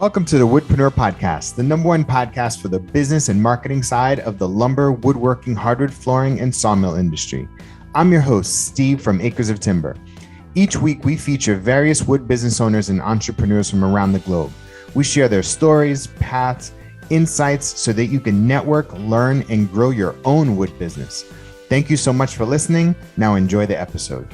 Welcome to the Woodpreneur podcast, the number one podcast for the business and marketing side of the lumber, woodworking, hardwood flooring, and sawmill industry. I'm your host, Steve from Acres of Timber. Each week, we feature various wood business owners and entrepreneurs from around the globe. We share their stories, paths, insights so that you can network, learn, and grow your own wood business. Thank you so much for listening. Now enjoy the episode.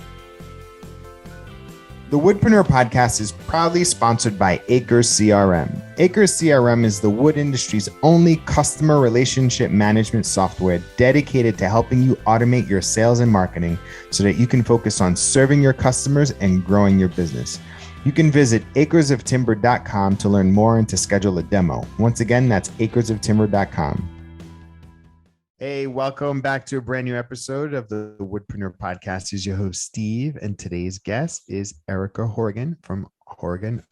The Woodpreneur podcast is proudly sponsored by Acres CRM. Acres CRM is the wood industry's only customer relationship management software dedicated to helping you automate your sales and marketing so that you can focus on serving your customers and growing your business. You can visit acresoftimber.com to learn more and to schedule a demo. Once again, that's acresoftimber.com. Hey, welcome back to a brand new episode of the Woodpreneur podcast. Is your host, Steve, and today's guest is Erika Horigan from Horigan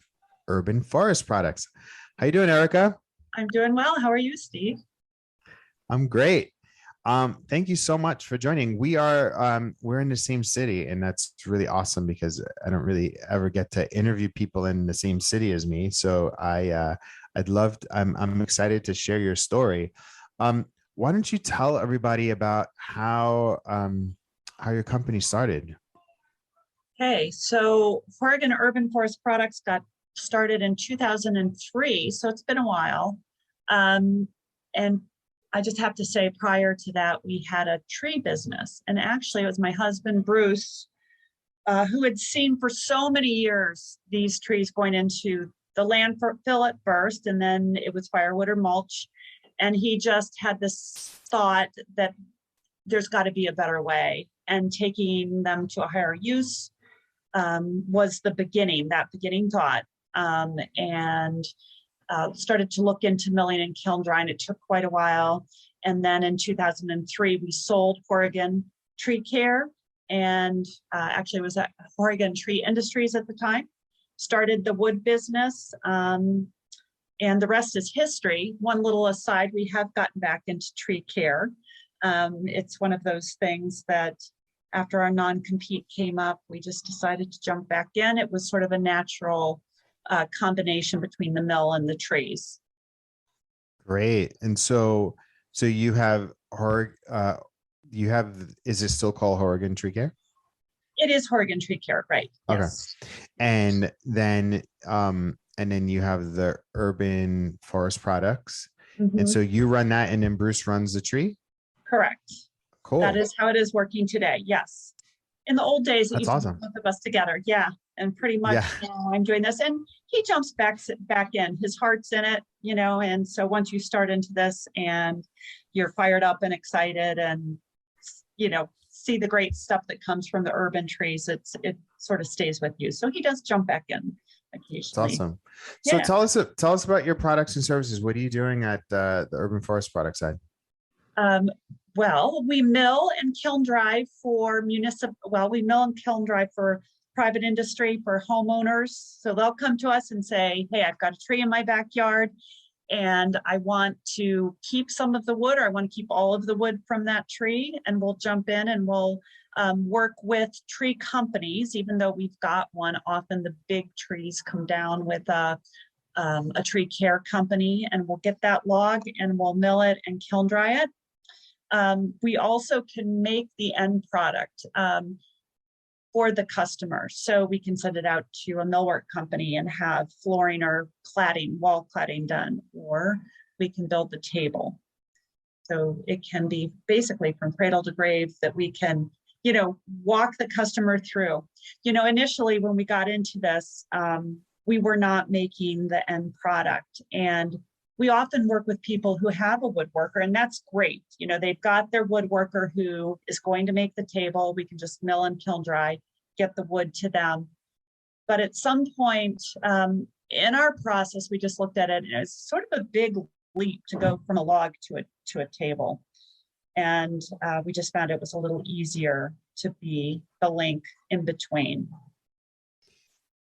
Urban Forest Products. How you doing, Erika? I'm doing well. How are you, Steve? I'm great. Thank you so much for joining. We're in the same city, and that's really awesome because I don't really ever get to interview people in the same city as me. So I'm excited to share your story. Why don't you tell everybody about how your company started? Hey, so Horigan Urban Forest Products got started in 2003, so it's been a while. And I just have to say, prior to that, we had a tree business. And actually, it was my husband, Bruce, who had seen for so many years these trees going into the landfill at first, and then it was firewood or mulch. And he just had this thought that there's got to be a better way. And taking them to a higher use was that beginning thought. And started to look into milling and kiln drying. It took quite a while. And then in 2003, we sold Horigan Tree Care. And actually it was at Horigan Tree Industries at the time. Started the wood business. And the rest is history. One little aside, we have gotten back into tree care. It's one of those things that after our non-compete came up, we just decided to jump back in. It was sort of a natural combination between the mill and the trees. Great. And so you have is it still called Horigan Tree Care? It is Horigan Tree Care, right? Okay. Yes. And then you have the Urban Forest Products. Mm-hmm. And so you run that, and then Bruce runs the tree? Correct. Cool. That is how it is working today. Yes. In the old days, it That's used awesome. to be both of us together. Yeah. And pretty much now I'm doing this. And he jumps back in. His heart's in it, and so once you start into this and you're fired up and excited and, see the great stuff that comes from the urban trees, it sort of stays with you. So he does jump back in occasionally. That's awesome. So tell us about your products and services. What are you doing at the Urban Forest Product side? Well, we mill and kiln dry for we mill and kiln dry for private industry, for homeowners. So they'll come to us and say, hey, I've got a tree in my backyard and I want to keep some of the wood, or I want to keep all of the wood from that tree. And we'll jump in and we'll work with tree companies. Even though we've got one, often the big trees come down with a tree care company, and we'll get that log and we'll mill it and kiln dry it. We also can make the end product for the customer. So we can send it out to a millwork company and have flooring or cladding, wall cladding done, or we can build the table. So it can be basically from cradle to grave that we can, walk the customer through. Initially when we got into this, we were not making the end product. And we often work with people who have a woodworker, and that's great. They've got their woodworker who is going to make the table. We can just mill and kiln dry, get the wood to them. But at some point in our process, we just looked at it, and it's sort of a big leap to go from a log to a table. And we just found it was a little easier to be the link in between.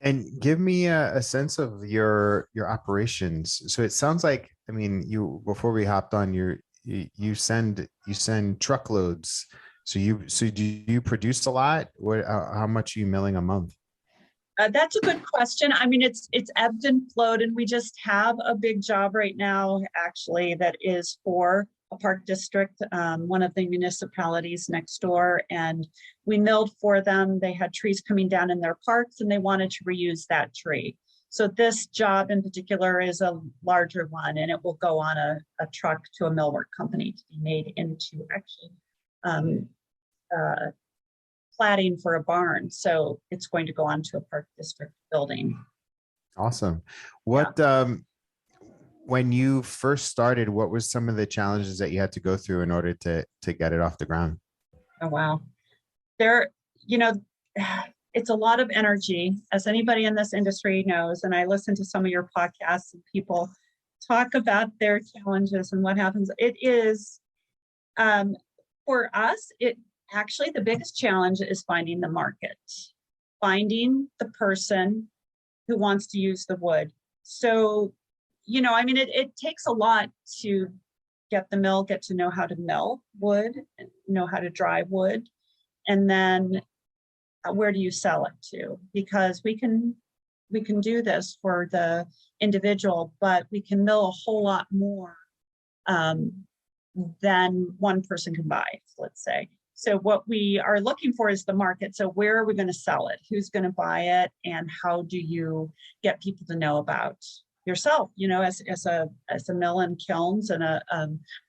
And give me a sense of your operations. So it sounds like, before we hopped on, you send truckloads. So do you produce a lot? How much are you milling a month? That's a good question. I mean, it's ebbed and flowed, and we just have a big job right now, actually, that is for a park district, one of the municipalities next door, and we milled for them. They had trees coming down in their parks, and they wanted to reuse that tree. So this job in particular is a larger one, and it will go on a truck to a millwork company to be made into actually platting for a barn. So it's going to go on to a park district building. Awesome. What, when you first started, what was some of the challenges that you had to go through in order to get it off the ground? Oh, wow. There, you know, it's a lot of energy, as anybody in this industry knows. And I listen to some of your podcasts and people talk about their challenges and what happens. It is, for us, actually, the biggest challenge is finding the market, finding the person who wants to use the wood. So, you know, I mean, it takes a lot to get to know how to mill wood, know how to dry wood, and then where do you sell it to? Because we can do this for the individual, but we can mill a whole lot more than one person can buy, let's say. So what we are looking for is the market. So where are we going to sell it? Who's going to buy it? And how do you get people to know about yourself, you know, as a mill and kilns and a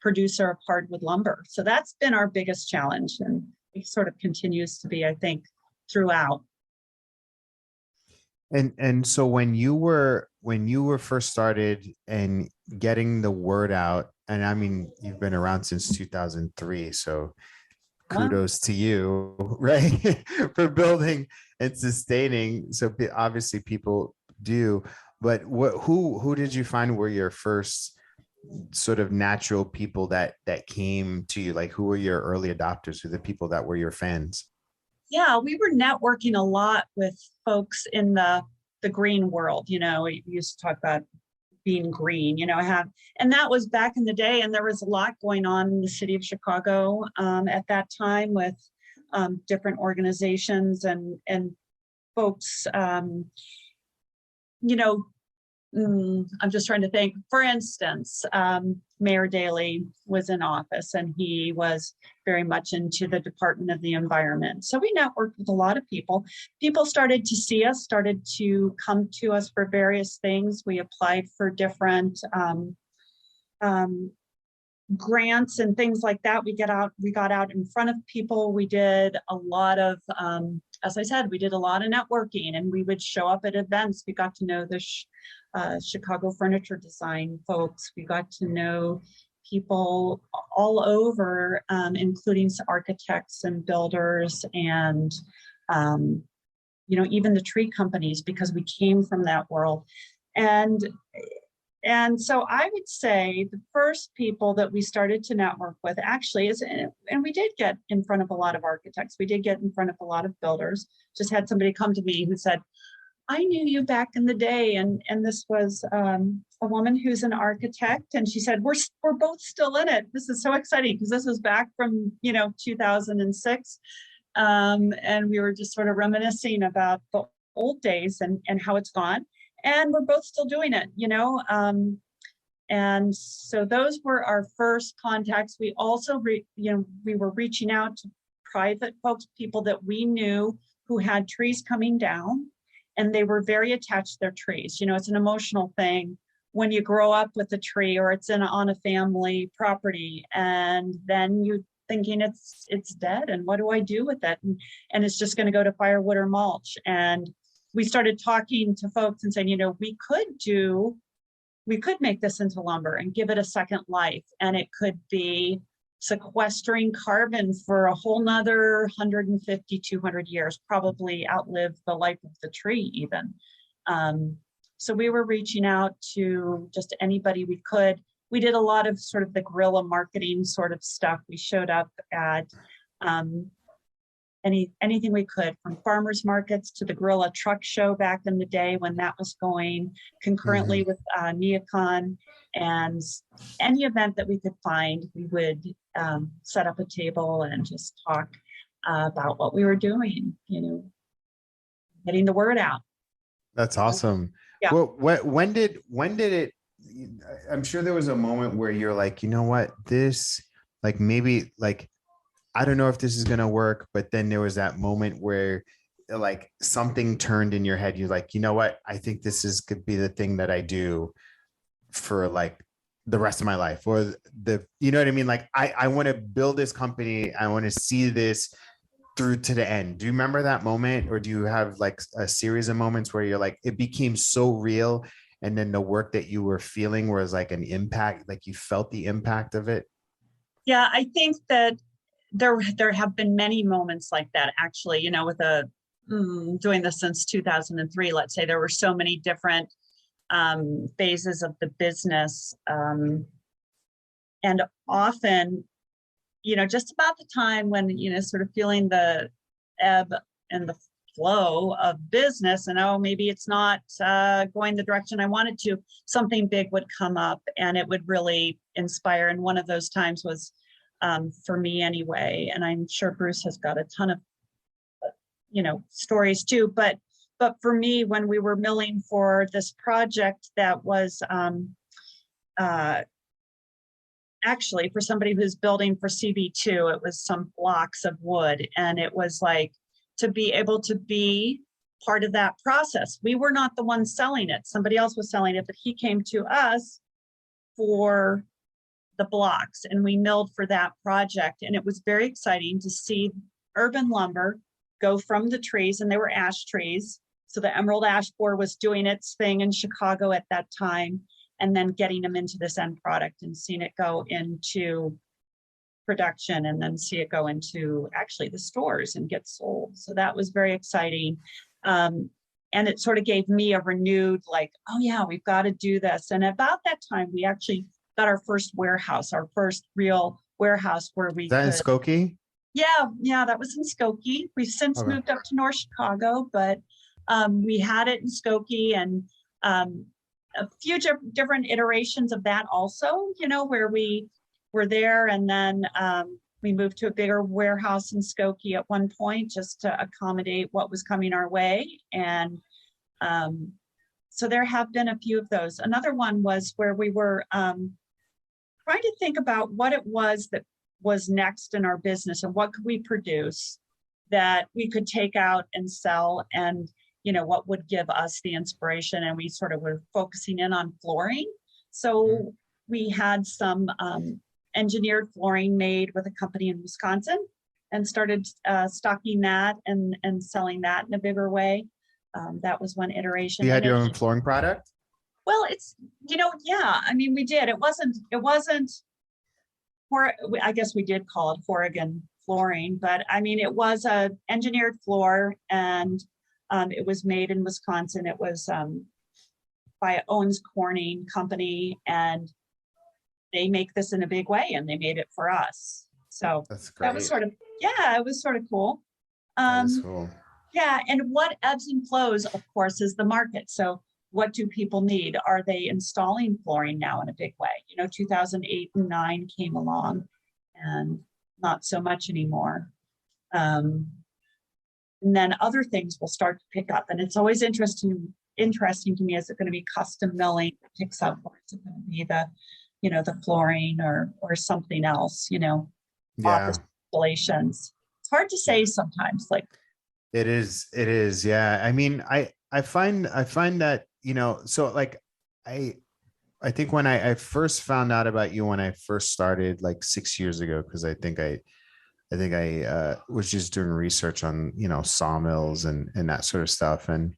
producer of hardwood lumber? So that's been our biggest challenge, and it sort of continues to be, I think, throughout. And so when you were first started and getting the word out, and I mean, you've been around since 2003, so kudos to you, right? For building and sustaining. So obviously people do, but who did you find were your first sort of natural people that came to you? Like, who were your early adopters? Who the people that were your fans? Yeah, we were networking a lot with folks in the green world. You know, we used to talk about being green, you know, and that was back in the day, and there was a lot going on in the city of Chicago at that time with different organizations and folks, you know, I'm just trying to think. For instance, Mayor Daley was in office, and he was very much into the Department of the Environment. So we networked with a lot of people. People started to see us, started to come to us for various things. We applied for different grants and things like that. We got out in front of people. We did a lot of, as I said, we did a lot of networking, and we would show up at events. We got to know the Chicago furniture design folks. We got to know people all over, including architects and builders and, you know, even the tree companies, because we came from that world. And so I would say the first people that we started to network with actually is, and we did get in front of a lot of architects. We did get in front of a lot of builders. Just had somebody come to me who said, I knew you back in the day. And this was a woman who's an architect. And she said, we're both still in it. This is so exciting, because this was back from, you know, 2006. And we were just sort of reminiscing about the old days and how it's gone. And we're both still doing it, you know. And so those were our first contacts. We also, we were reaching out to private folks, people that we knew who had trees coming down, and they were very attached to their trees. You know, it's an emotional thing when you grow up with a tree, or it's on a family property, and then you're thinking it's dead, and what do I do with it? And it's just going to go to firewood or mulch. And we started talking to folks and saying, you know, we could make this into lumber and give it a second life. And it could be sequestering carbon for a whole nother 150, 200 years, probably outlive the life of the tree even. So we were reaching out to just anybody we could. We did a lot of sort of the guerrilla marketing sort of stuff. We showed up at anything we could, from farmers markets to the Gorilla Truck Show back in the day when that was going concurrently with Neocon, and any event that we could find, we would set up a table and just talk about what we were doing, you know, getting the word out. That's awesome. Yeah. Well, when did it, I'm sure there was a moment where you're like, you know what, this, like, maybe, like, I don't know if this is going to work, but then there was that moment where like something turned in your head. You're like, you know what, I think this is could be the thing that I do for like the rest of my life, or you know what I mean? Like, I want to build this company. I want to see this through to the end. Do you remember that moment, or do you have like a series of moments where you're like, it became so real, and then the work that you were feeling was like an impact, like you felt the impact of it? Yeah, I think that there have been many moments like that, actually, with doing this since 2003. Let's say there were so many different phases of the business. And often, just about the time when, sort of feeling the ebb and the flow of business, and oh, maybe it's not going the direction I wanted to, something big would come up and it would really inspire. And one of those times was, for me anyway, and I'm sure Bruce has got a ton of, stories too, but for me, when we were milling for this project that was actually for somebody who's building for CB2, it was some blocks of wood, and it was like to be able to be part of that process. We were not the ones selling it. Somebody else was selling it, but he came to us for the blocks, and we milled for that project. And it was very exciting to see urban lumber go from the trees, and they were ash trees. So the emerald ash borer was doing its thing in Chicago at that time, and then getting them into this end product and seeing it go into production, and then see it go into actually the stores and get sold. So that was very exciting. And it sort of gave me a renewed, like, oh yeah, we've got to do this. And about that time, we actually got our first warehouse, our first real warehouse where we Is that in Skokie? Yeah, that was in Skokie. We've since moved up to North Chicago, but we had it in Skokie, and a few different iterations of that also, where we were there, and then we moved to a bigger warehouse in Skokie at one point just to accommodate what was coming our way. And so there have been a few of those. Another one was where we were trying to think about what it was that was next in our business, and what could we produce that we could take out and sell, and what would give us the inspiration. And we sort of were focusing in on flooring. So we had some engineered flooring made with a company in Wisconsin, and started stocking that and selling that in a bigger way. That was one iteration. You had your own flooring product? Well, it's, yeah, I mean, we did. It wasn't, I guess we did call it Horigan flooring, but I mean, it was a engineered floor, and it was made in Wisconsin. It was by Owens Corning company, and they make this in a big way, and they made it for us. So that's great. That was sort of, yeah, it was sort of cool. That's cool. Yeah, and what ebbs and flows, of course, is the market. So what do people need? Are they installing flooring now in a big way? 2008 and 9 came along, and not so much anymore. And then other things will start to pick up, and it's always interesting to me. Is it going to be custom milling that picks up, or is it going to be the flooring or something else? Office installations. It's hard to say sometimes. Like it is. Yeah. I mean, I find that, so like I think when I first found out about you, when I first started like 6 years ago, because I think I was just doing research on, sawmills and that sort of stuff. And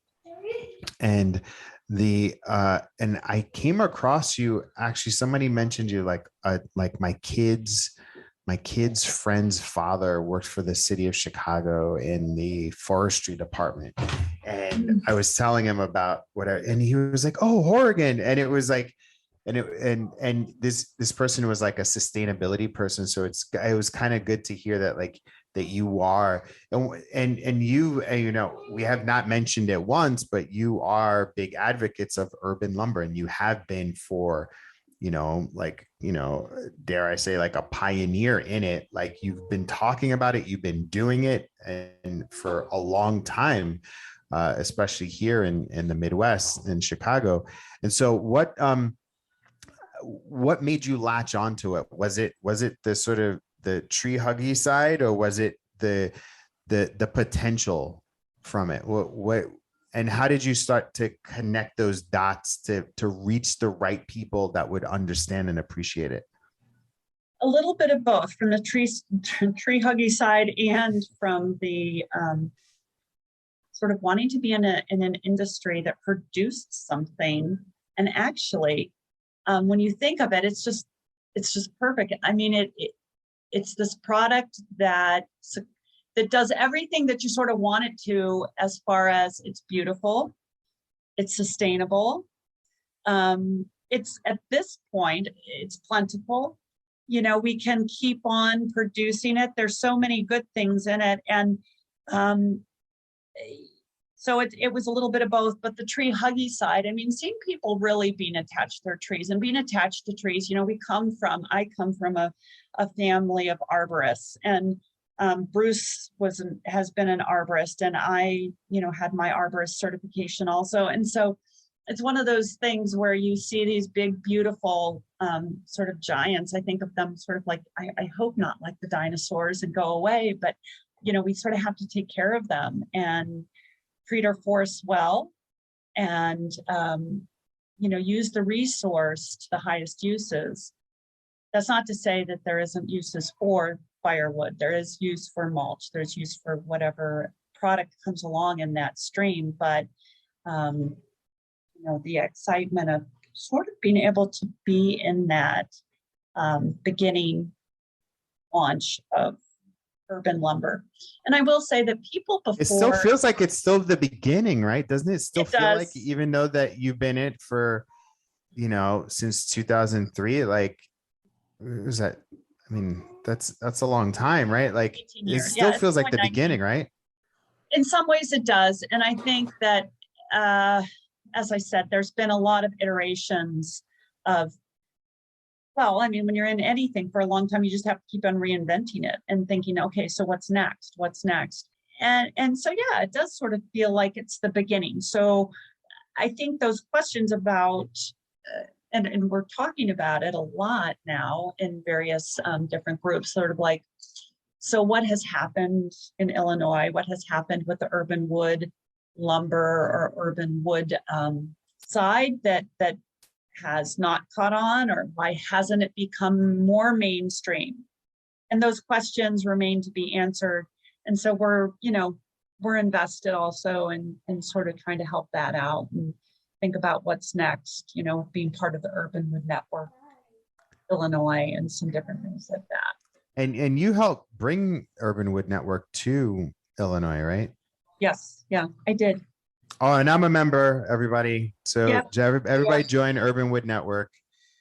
I came across you, actually, somebody mentioned you, like my kid's friend's father worked for the city of Chicago in the forestry department. And I was telling him about whatever, and he was like, oh, Horigan. And it was like, and this person was like a sustainability person. So it was kind of good to hear that, like, that you are, and you, we have not mentioned it once, but you are big advocates of urban lumber, and you have been for, dare I say, like a pioneer in it. Like, you've been talking about it, you've been doing it, and for a long time. especially here in the Midwest, in Chicago. And so what made you latch onto it? Was it the sort of the tree huggy side, or was it the potential from it? What and how did you start to connect those dots to reach the right people that would understand and appreciate it? A little bit of both, from the tree huggy side and from the sort of wanting to be in an industry that produced something. And actually, when you think of it, it's just perfect. I mean, it's this product that does everything that you sort of want it to, as far as it's beautiful, it's sustainable. It's, at this point, it's plentiful. You know, we can keep on producing it. There's so many good things in it. And so it was a little bit of both, but the tree huggy side, I mean, seeing people really being attached to their trees and being attached to trees. You know, I come from a family of arborists, and Bruce has been an arborist, and I, you know, had my arborist certification also. And so it's one of those things where you see these big, beautiful sort of giants. I think of them sort of like, I hope not like the dinosaurs and go away, but, you know, we sort of have to take care of them and treat our forests well, and, you know, use the resource to the highest uses. That's not to say that there isn't uses for firewood. There is use for mulch. There's use for whatever product comes along in that stream. But, you know, the excitement of sort of being able to be in that beginning launch of urban lumber. And I will say that people before— It still feels like it's still the beginning, right? Doesn't it still feel like, even though that you've been in it for, you know, since 2003, like, is that, I mean, that's a long time, right? Like, it still feels like the beginning, right? In some ways it does. And I think that, as I said, there's been a lot of iterations of, well, I mean, when you're in anything for a long time, you just have to keep on reinventing it and thinking, okay, so what's next? What's next? And so, yeah, it does sort of feel like it's the beginning. So I think those questions about, and we're talking about it a lot now in various different groups, sort of like, so what has happened in Illinois? What has happened with the urban wood lumber or urban wood side that has not caught on, or why hasn't it become more mainstream? And those questions remain to be answered. And so we're invested also in sort of trying to help that out and think about what's next, you know, being part of the Urban Wood Network, Illinois, and some different things like that. And you helped bring Urban Wood Network to Illinois, right? Yes. Yeah, I did. Oh, and I'm a member, everybody. So yep. Everybody join Urban Wood Network.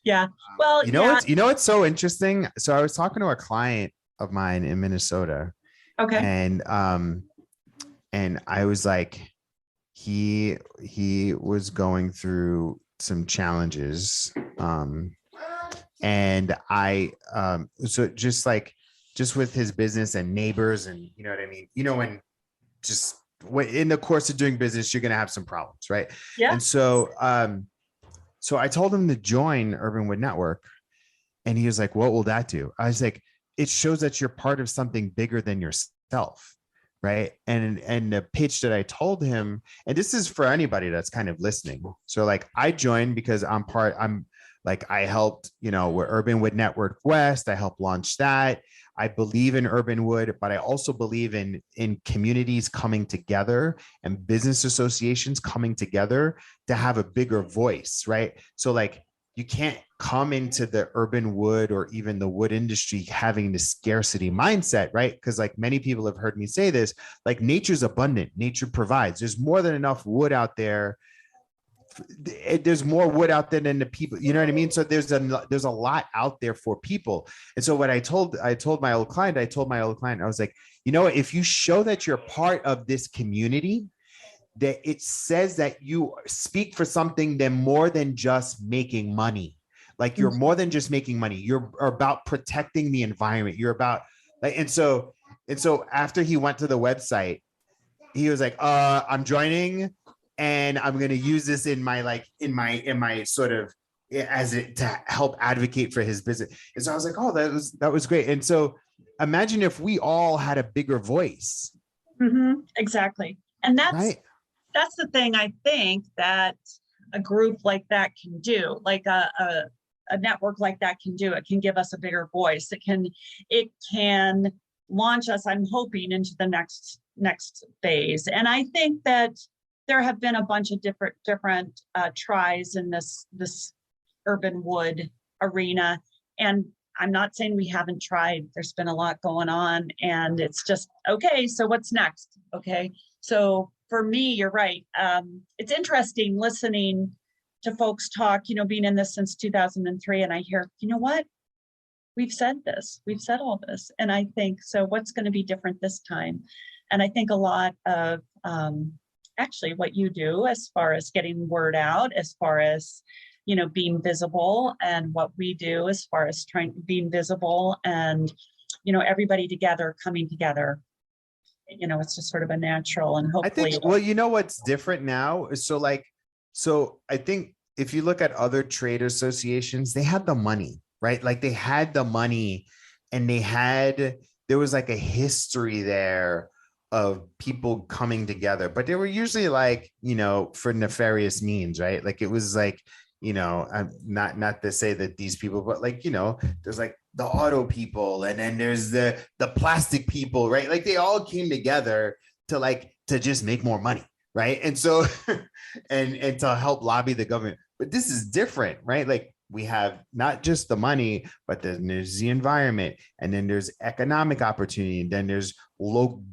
Yeah. Well, it's so interesting. So I was talking to a client of mine in Minnesota. Okay. And I was like, he was going through some challenges. And I so just with his business and neighbors, and you know what I mean? You know, when in the course of doing business, you're going to have some problems, right? Yeah. And so, so I told him to join Urban Wood Network, and he was like, "What will that do?" I was like, "It shows that you're part of something bigger than yourself, right?" And the pitch that I told him, and this is for anybody that's kind of listening. So, like, I joined because I helped, you know, with Urban Wood Network West. I helped launch that. I believe in urban wood, but I also believe in communities coming together and business associations coming together to have a bigger voice, right? So like, you can't come into the urban wood or even the wood industry having the scarcity mindset, right? Because like many people have heard me say this, like nature's abundant, nature provides. There's more than enough wood out there. There's more wood out there than the people, you know what I mean? So there's a lot out there for people. And so what I told my old client, I was like, you know, if you show that you're part of this community, that it says that you speak for something than more than just making money. Like you're more than just making money. You're about protecting the environment. You're about like, and so after he went to the website, he was like, I'm joining, and I'm going to use this in my sort of as it to help advocate for his business. And so I was like, oh, that was great. And so imagine if we all had a bigger voice. Exactly. And Right. that's the thing I think that a group like that can do, like a network like that can do. It can give us a bigger voice. It can launch us, I'm hoping, into the next phase. And I think that there have been a bunch of different tries in this urban wood arena. And I'm not saying we haven't tried. There's been a lot going on, and it's just, okay, so what's next? Okay. So for me, you're right. It's interesting listening to folks talk, being in this since 2003. And I hear, you know what? We've said all this. And I think, so what's going to be different this time? And I think a lot of actually what you do as far as getting word out, as far as, being visible, and what we do as far as being visible, and, everybody together, coming together. It's just sort of a natural, and hopefully. I think, well, what's different now is so I think if you look at other trade associations, they had the money, right? Like they had the money, and there was like a history there of people coming together, but they were usually like, for nefarious means, right? Like it was like, not to say that these people, but like, there's like the auto people, and then there's the plastic people, right? Like they all came together to just make more money, right? And so and to help lobby the government. But this is different, right? Like we have not just the money, but then there's the environment, and then there's economic opportunity, and then there's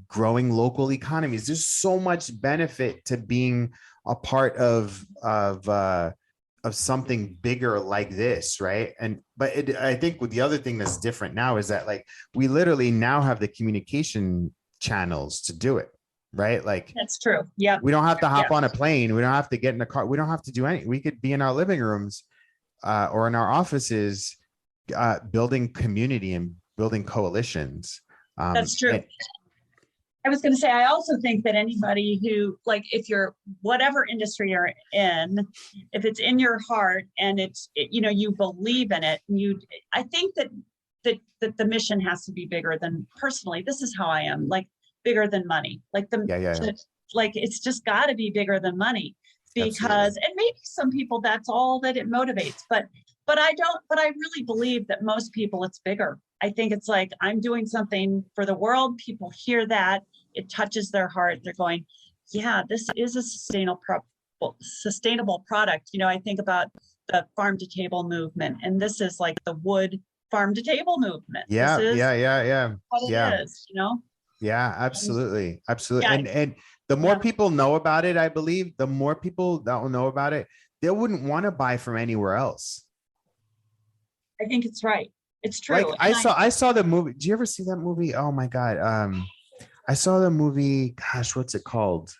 growing local economies. There's so much benefit to being a part of something bigger like this, right? But I think the other thing that's different now is that like we literally now have the communication channels to do it, right? Like that's true. Yeah, we don't have to hop on a plane. We don't have to get in a car. We don't have to do anything. We could be in our living rooms or in our offices, building community and building coalitions. That's true. I was going to say, I also think that anybody who, like, if you're whatever industry you're in, if it's in your heart and you believe in it, I think that the mission has to be bigger than, personally, this is how I am, like bigger than money, like like it's just got to be bigger than money, because, absolutely. And maybe some people, that's all that it motivates, but I really believe that most people, it's bigger. I think it's like, I'm doing something for the world. People hear that, it touches their heart. They're going, yeah, this is a sustainable product. I think about the farm to table movement, and this is like the wood farm to table movement. Yeah, this is what it is, Yeah, absolutely. Absolutely. Yeah. And the more people know about it, I believe, the more people that will know about it, they wouldn't want to buy from anywhere else. I think it's right. It's true. Like I saw the movie. Did you ever see that movie? Oh my God. I saw the movie, gosh, what's it called?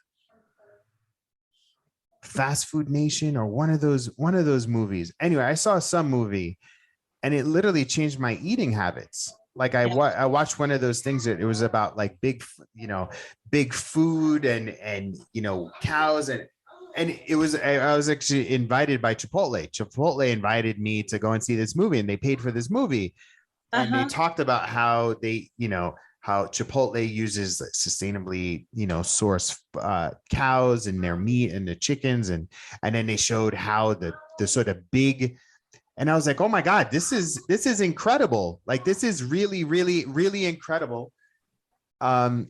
Fast Food Nation, or one of those movies. Anyway, I saw some movie, and it literally changed my eating habits. Like I watched one of those things that it was about like big food and cows, and it was, I was actually invited by Chipotle. Chipotle invited me to go and see this movie, and they paid for this movie. And they talked about how how Chipotle uses sustainably, sourced cows and their meat and the chickens. And then they showed how the sort of big, and I was like, oh my God, this is incredible. Like, this is really, really, really incredible. And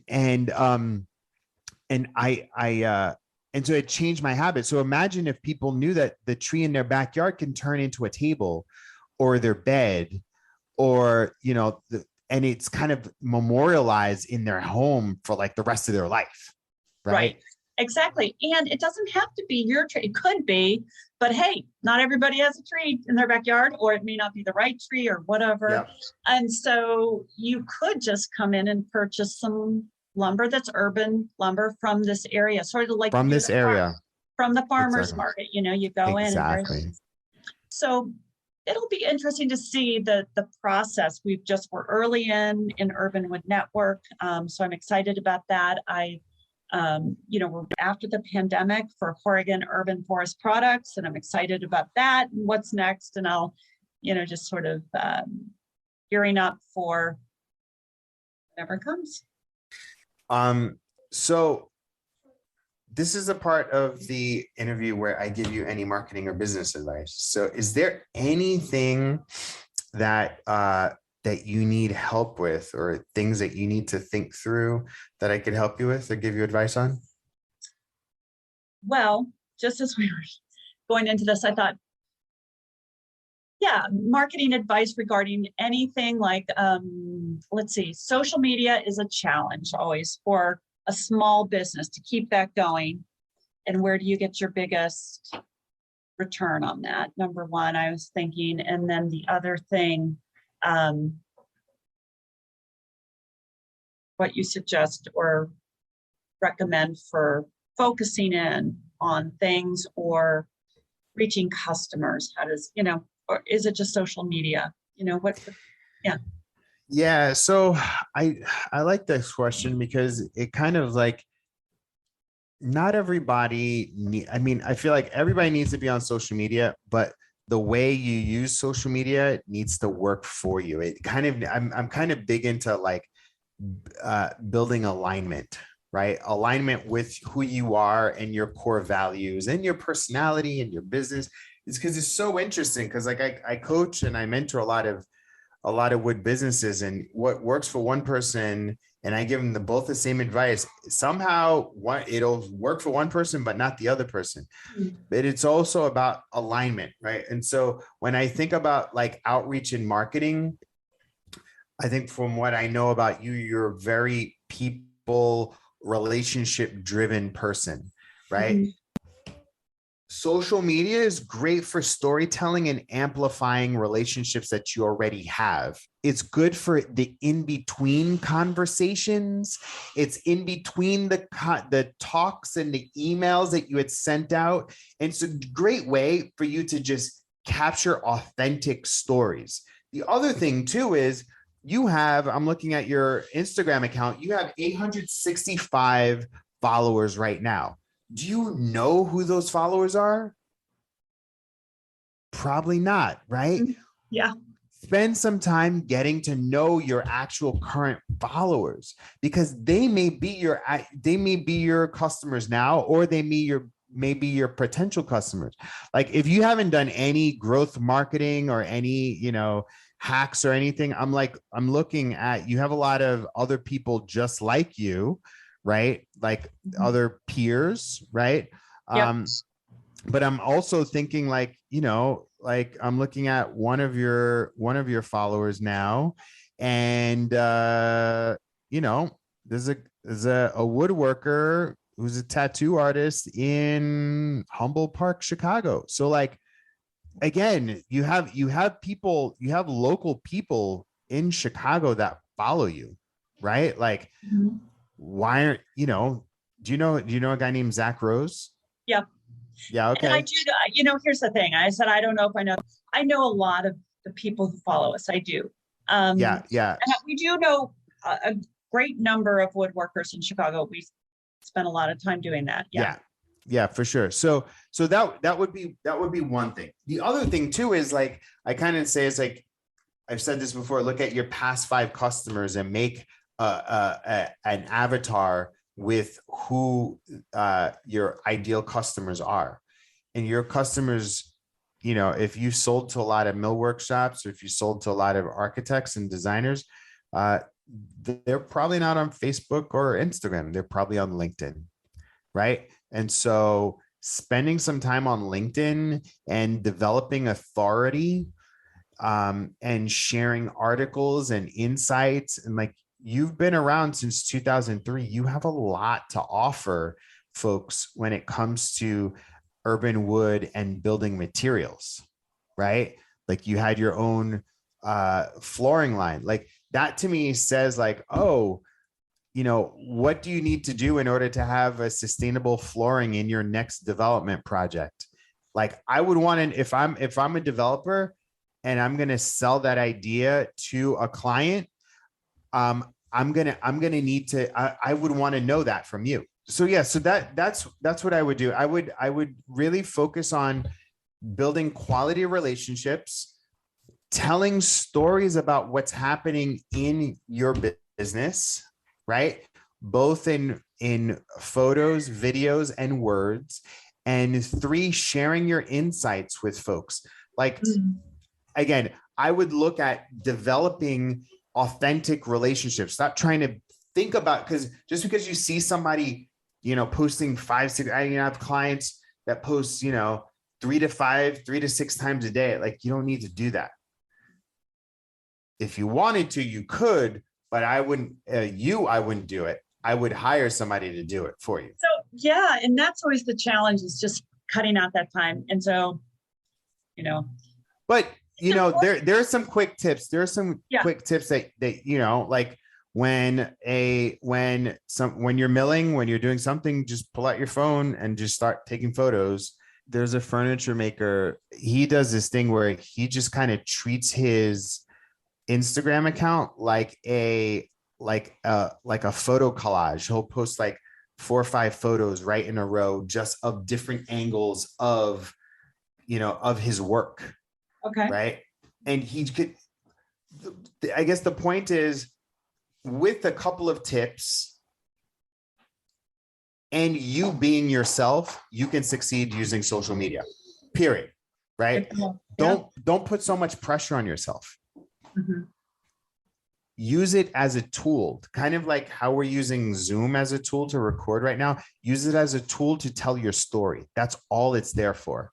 so it changed my habit. So imagine if people knew that the tree in their backyard can turn into a table or their bed, or, and it's kind of memorialized in their home for like the rest of their life. Right. Exactly. And it doesn't have to be your tree. It could be, but hey, not everybody has a tree in their backyard, or it may not be the right tree or whatever. Yep. And so you could just come in and purchase some lumber that's urban lumber from this area, sort of like from this area, from the farmer's market. You go in. Exactly. So it'll be interesting to see the process. We're early in Urban Wood Network. So I'm excited about that. We're after the pandemic for Horigan Urban Forest Products, and I'm excited about that and what's next. And I'll, just sort of gearing up for whatever comes. So this is a part of the interview where I give you any marketing or business advice. So is there anything that that you need help with, or things that you need to think through that I could help you with or give you advice on? Well, just as we were going into this, I thought, marketing advice regarding anything like, let's see, social media is a challenge always for a small business to keep that going. And where do you get your biggest return on that? Number one, I was thinking, and then the other thing, what you suggest or recommend for focusing in on things or reaching customers. How does, or is it just social media? Yeah. So I like this question because it kind of like, not everybody I feel like everybody needs to be on social media, but the way you use social media needs to work for you. It kind of, I'm kind of big into like building alignment, right? Alignment with who you are and your core values and your personality and your business. It's because it's so interesting, because like I coach and I mentor a lot of wood businesses, and what works for one person, and I give them both the same advice. Somehow it'll work for one person, but not the other person. But it's also about alignment, right? And so when I think about like outreach and marketing, I think from what I know about you, you're a very people relationship driven person, right? Mm-hmm. Social media is great for storytelling and amplifying relationships that you already have. It's good for the in-between conversations. It's in between the talks and the emails that you had sent out. And it's a great way for you to just capture authentic stories. The other thing too is I'm looking at your Instagram account, you have 865 followers right now. Do you know who those followers are? Probably not, right? Yeah. Spend some time getting to know your actual current followers, because they may be your customers now, or they may be your potential customers. Like if you haven't done any growth marketing or any, hacks or anything, I'm looking at, you have a lot of other people just like you, right? Like other peers, right? Yep. But I'm also thinking like, like I'm looking at one of your followers now, and there's a woodworker who's a tattoo artist in Humboldt Park, Chicago. So like, again, you have local people in Chicago that follow you, right? Like, why aren't, do you know a guy named Zach Rose? Yeah. Yeah. Okay. And I do, here's the thing. I said, I don't know if I know a lot of the people who follow us. I do. Yeah. And we do know a great number of woodworkers in Chicago. We spent a lot of time doing that. Yeah, for sure. So that would be one thing. The other thing too is like, I kind of say, it's like, I've said this before, look at your past 5 customers and make an avatar with who your ideal customers are. And your customers, if you sold to a lot of mill workshops, or if you sold to a lot of architects and designers, they're probably not on Facebook or Instagram. They're probably on LinkedIn, right? And so spending some time on LinkedIn and developing authority, and sharing articles and insights, and like, you've been around since 2003. You have a lot to offer folks when it comes to urban wood and building materials, right? Like you had your own flooring line. Like that to me says like, oh, what do you need to do in order to have a sustainable flooring in your next development project? Like I would want to, if I'm a developer and I'm going to sell that idea to a client, I'm going to need to, I would want to know that from you. so yeah, so that's what I would do. I would really focus on building quality relationships, telling stories about what's happening in your business, right? Both in photos, videos, and words. And 3, sharing your insights with folks. Like, again, I would look at developing authentic relationships. Stop trying to think about, because just because you see somebody, posting 5, 6, I have clients that post, 3 to 5, 3 to 6 times a day. Like, you don't need to do that. If you wanted to, you could, but I wouldn't, I wouldn't do it. I would hire somebody to do it for you. So, yeah. And that's always the challenge, is just cutting out that time. And so, but there are some quick tips. There are some quick tips that like when you're milling, when you're doing something, just pull out your phone and just start taking photos. There's a furniture maker. He does this thing where he just kind of treats his Instagram account like a photo collage. He'll post like 4 or 5 photos right in a row, just of different angles of his work. Okay. Right. And he could, I guess the point is, with a couple of tips and you being yourself, you can succeed using social media, period. Right. Yeah. Don't put so much pressure on yourself. Mm-hmm. Use it as a tool, kind of like how we're using Zoom as a tool to record right now. Use it as a tool to tell your story. That's all it's there for.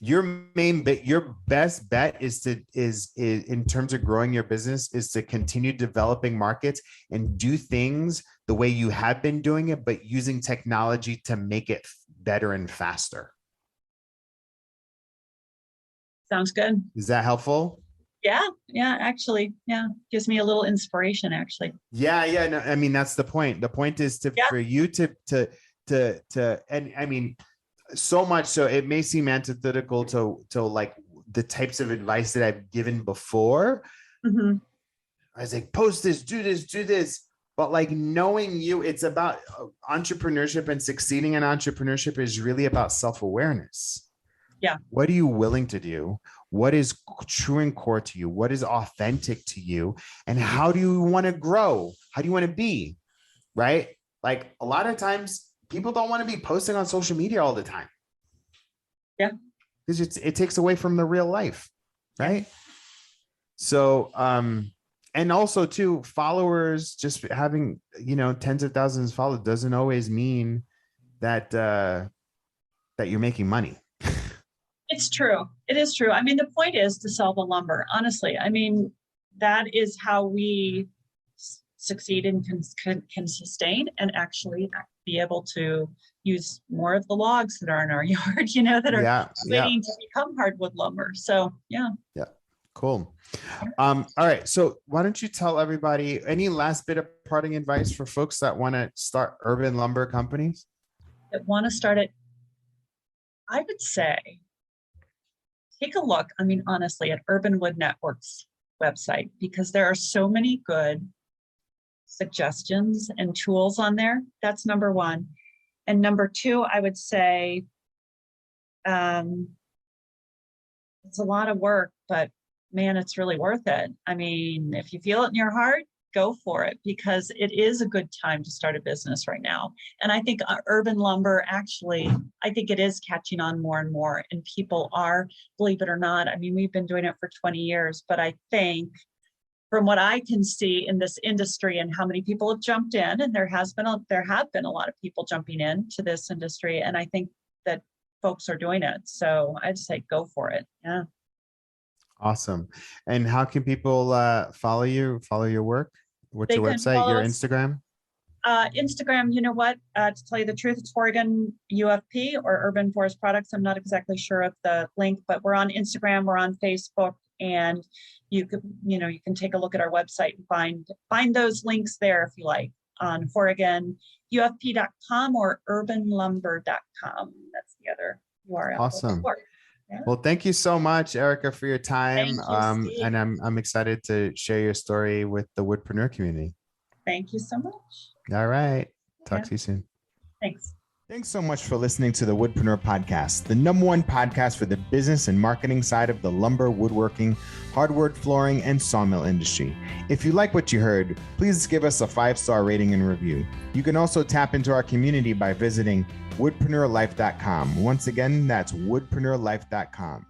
Your best bet is in terms of growing your business, is to continue developing markets and do things the way you have been doing it, but using technology to make it better and faster. Sounds good. Is that helpful? Yeah, actually, gives me a little inspiration, actually. Yeah, no, I mean, that's the point. The point is for you to, and I mean, so much so it may seem antithetical to like the types of advice that I've given before. Mm-hmm. I was like, post this, do this. But like, knowing you, it's about entrepreneurship, and succeeding in entrepreneurship is really about self-awareness. Yeah. What are you willing to do? What is true and core to you? What is authentic to you? And how do you want to grow? How do you want to be? Right? Like, a lot of times people don't want to be posting on social media all the time. Yeah. Because it takes away from the real life. Right. Yeah. So, and also too, followers, just having, tens of thousands of followers doesn't always mean that, that you're making money. It's true. It is true. I mean, the point is to sell the lumber, honestly. I mean, that is how we succeed and can sustain and actually be able to use more of the logs that are in our yard, that are waiting to become hardwood lumber. So, yeah. Yeah. Cool. All right. So why don't you tell everybody any last bit of parting advice for folks that want to start urban lumber companies? That want to start it? I would say, take a look, I mean, honestly, at Urban Wood Network's website, because there are so many good suggestions and tools on there. That's number one. And number two, I would say, it's a lot of work, but man, it's really worth it. I mean, if you feel it in your heart, go for it, because it is a good time to start a business right now. And I think urban lumber, actually, I think it is catching on more and more. And people are, believe it or not, I mean, we've been doing it for 20 years, but I think from what I can see in this industry and how many people have jumped in, and there have been a lot of people jumping into this industry. And I think that folks are doing it. So I'd say go for it. Yeah. Awesome. And how can people follow your work? What's your website, your Instagram? Instagram, you know what? To tell you the truth, it's Horigan UFP or Urban Forest Products. I'm not exactly sure of the link, but we're on Instagram, we're on Facebook, and you can take a look at our website and find those links there if you like, on HoriganUFP.com or urbanlumber.com. That's the other URL. Awesome. Yeah. Well, thank you so much, Erika, for your time. Thank you, and I'm excited to share your story with the Woodpreneur community. Thank you so much. All right. Talk to you soon. Thanks. Thanks so much for listening to the Woodpreneur podcast, the #1 podcast for the business and marketing side of the lumber, woodworking, hardwood flooring, and sawmill industry. If you like what you heard, please give us a 5-star rating and review. You can also tap into our community by visiting woodpreneurlife.com. Once again, that's woodpreneurlife.com.